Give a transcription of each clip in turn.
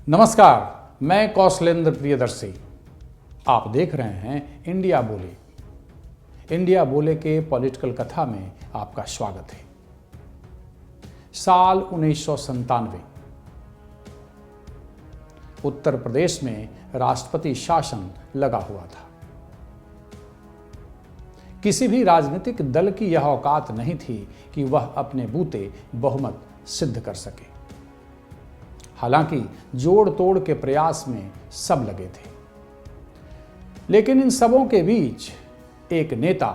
नमस्कार, मैं कौशलेंद्र प्रियदर्शी। आप देख रहे हैं इंडिया बोले। इंडिया बोले के पॉलिटिकल कथा में आपका स्वागत है। साल 1997 उत्तर प्रदेश में राष्ट्रपति शासन लगा हुआ था। किसी भी राजनीतिक दल की यह औकात नहीं थी कि वह अपने बूते बहुमत सिद्ध कर सके। हालांकि जोड़ तोड़ के प्रयास में सब लगे थे, लेकिन इन सबों के बीच एक नेता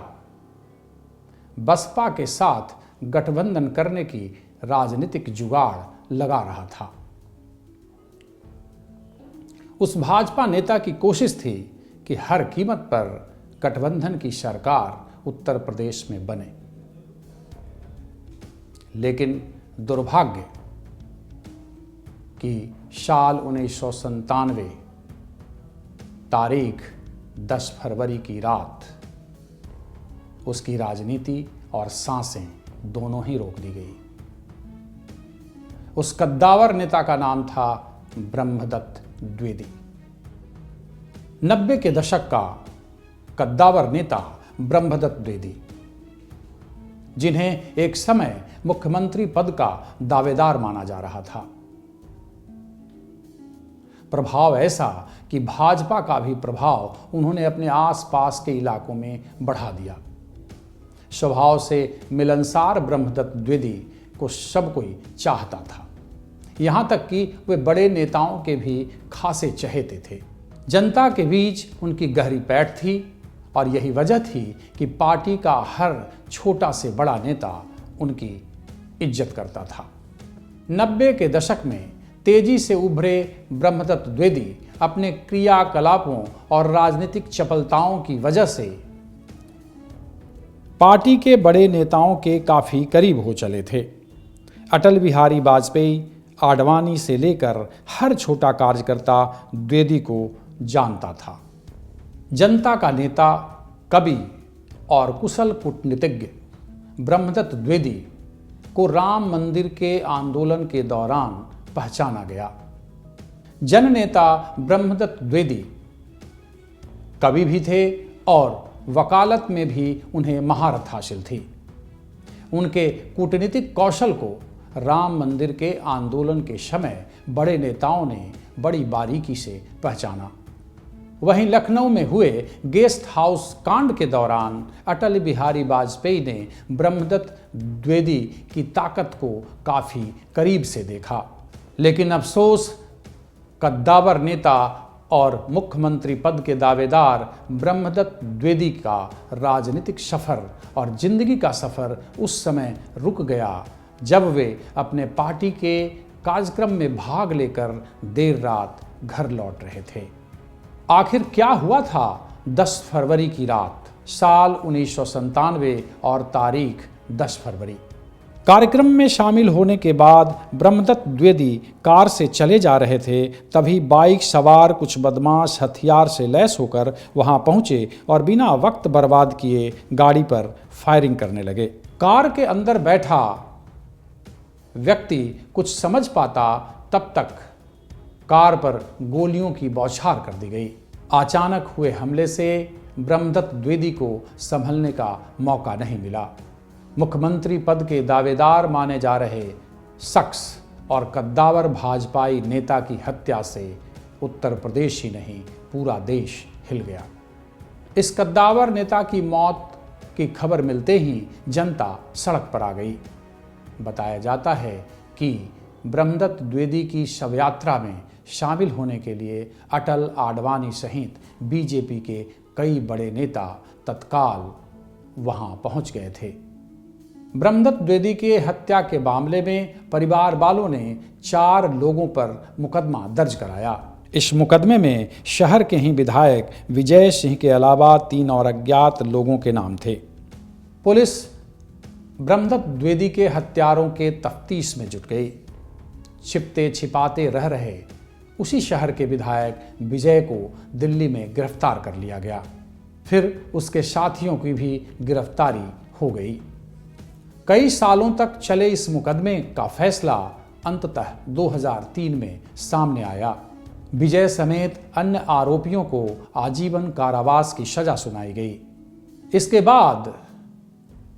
बसपा के साथ गठबंधन करने की राजनीतिक जुगाड़ लगा रहा था। उस भाजपा नेता की कोशिश थी कि हर कीमत पर गठबंधन की सरकार उत्तर प्रदेश में बने, लेकिन दुर्भाग्य कि साल 1997 तारीख 10 फरवरी की रात उसकी राजनीति और सांसें दोनों ही रोक दी गई। उस कद्दावर नेता का नाम था ब्रह्मदत्त द्विवेदी। 90 के दशक का कद्दावर नेता ब्रह्मदत्त द्विवेदी, जिन्हें एक समय मुख्यमंत्री पद का दावेदार माना जा रहा था। प्रभाव ऐसा कि भाजपा का भी प्रभाव उन्होंने अपने आसपास के इलाकों में बढ़ा दिया। स्वभाव से मिलनसार ब्रह्मदत्त द्विवेदी को सब कोई चाहता था, यहां तक कि वे बड़े नेताओं के भी खासे चहेते थे। जनता के बीच उनकी गहरी पैठ थी और यही वजह थी कि पार्टी का हर छोटा से बड़ा नेता उनकी इज्जत करता था। 90 के दशक में तेजी से उभरे ब्रह्मदत्त द्विवेदी अपने क्रियाकलापों और राजनीतिक चपलताओं की वजह से पार्टी के बड़े नेताओं के काफी करीब हो चले थे। अटल बिहारी वाजपेयी, आडवाणी से लेकर हर छोटा कार्यकर्ता द्विवेदी को जानता था। जनता का नेता, कवि और कुशल कूटनीतिज्ञ ब्रह्मदत्त द्विवेदी को राम मंदिर के आंदोलन के दौरान पहचाना गया। जननेता ब्रह्मदत्त द्विवेदी कवि भी थे और वकालत में भी उन्हें महारत हासिल थी। उनके कूटनीतिक कौशल को राम मंदिर के आंदोलन के समय बड़े नेताओं ने बड़ी बारीकी से पहचाना। वहीं लखनऊ में हुए गेस्ट हाउस कांड के दौरान अटल बिहारी वाजपेयी ने ब्रह्मदत्त द्विवेदी की ताकत को काफी करीब से देखा। लेकिन अफसोस, कद्दावर नेता और मुख्यमंत्री पद के दावेदार ब्रह्मदत्त द्विवेदी का राजनीतिक सफर और जिंदगी का सफर उस समय रुक गया जब वे अपने पार्टी के कार्यक्रम में भाग लेकर देर रात घर लौट रहे थे। आखिर क्या हुआ था 10 फरवरी की रात, साल 1997 और तारीख 10 फरवरी। कार्यक्रम में शामिल होने के बाद ब्रह्मदत्त द्विवेदी कार से चले जा रहे थे, तभी बाइक सवार कुछ बदमाश हथियार से लैस होकर वहां पहुंचे और बिना वक्त बर्बाद किए गाड़ी पर फायरिंग करने लगे। कार के अंदर बैठा व्यक्ति कुछ समझ पाता तब तक कार पर गोलियों की बौछार कर दी गई। अचानक हुए हमले से ब्रह्मदत्त द्विवेदी को संभलने का मौका नहीं मिला। मुख्यमंत्री पद के दावेदार माने जा रहे शख्स और कद्दावर भाजपाई नेता की हत्या से उत्तर प्रदेश ही नहीं, पूरा देश हिल गया। इस कद्दावर नेता की मौत की खबर मिलते ही जनता सड़क पर आ गई। बताया जाता है कि ब्रह्मदत्त द्विवेदी की शव यात्रा में शामिल होने के लिए अटल, आडवाणी सहित बीजेपी के कई बड़े नेता तत्काल वहां पहुंच गए थे। ब्रह्मदत्त द्विवेदी के हत्या के मामले में परिवार वालों ने 4 लोगों पर मुकदमा दर्ज कराया। इस मुकदमे में शहर के ही विधायक विजय सिंह के अलावा 3 और अज्ञात लोगों के नाम थे। पुलिस ब्रह्मदत्त द्विवेदी के हत्यारों के तफ्तीश में जुट गई। छिपते छिपाते रह रहे उसी शहर के विधायक विजय को दिल्ली में गिरफ्तार कर लिया गया। फिर उसके साथियों की भी गिरफ्तारी हो गई। कई सालों तक चले इस मुकदमे का फैसला अंततः 2003 में सामने आया। विजय समेत अन्य आरोपियों को आजीवन कारावास की सजा सुनाई गई। इसके बाद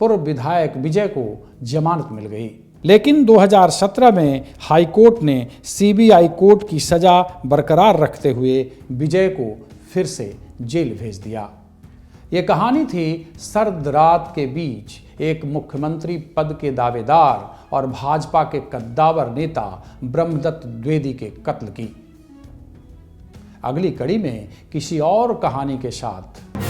पूर्व विधायक विजय को जमानत मिल गई, लेकिन 2017 में हाईकोर्ट ने सीबीआई कोर्ट की सजा बरकरार रखते हुए विजय को फिर से जेल भेज दिया। ये कहानी थी सर्द रात के बीच एक मुख्यमंत्री पद के दावेदार और भाजपा के कद्दावर नेता ब्रह्मदत्त द्विवेदी के कत्ल की। अगली कड़ी में किसी और कहानी के साथ